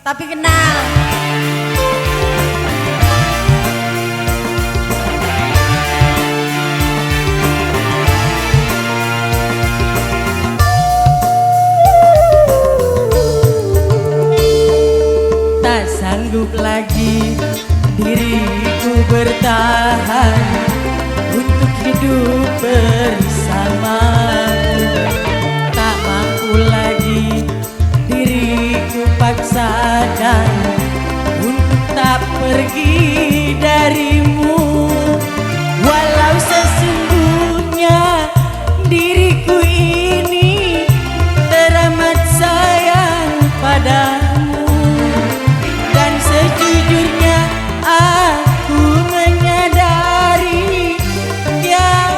tapi kenal. Tak sanggup lagi diriku bertahan untuk hidup bersamamu. Tak mampu lagi diriku paksakan untuk tak pergi darimu. Walau sesungguhnya diriku ini teramat sayang padamu, dan sejujurnya aku menyadari tiada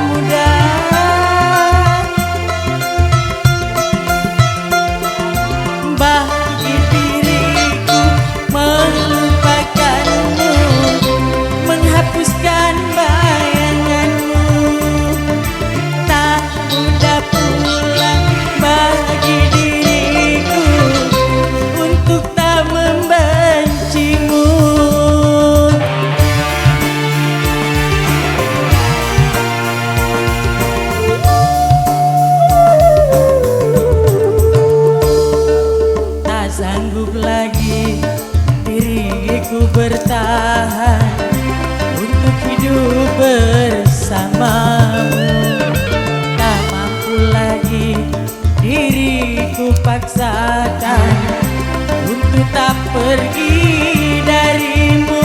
mudah bagi diriku melupakanmu, menghapuskan bayanganmu. Tak mudah pula bagi diriku untuk tak membencimu. Tak sanggup lagi diriku bertahan untuk hidup bersamamu. Tak mampu lagi diriku paksakan untuk tak pergi darimu.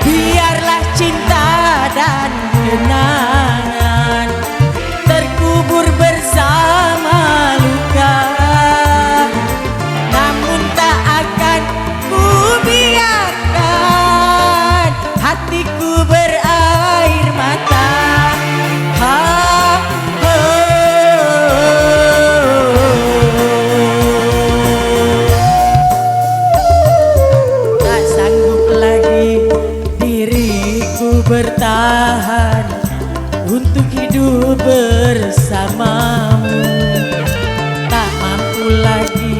Biarlah cinta dan kenangan terkubur bersama luka, namun tak akan ku biarkan hatiku berair mata. Tak sanggup lagi diriku bertahan untuk hidup bersamamu. Tak mampu lagi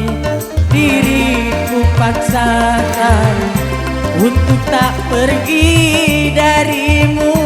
diriku paksakan untuk tak pergi darimu.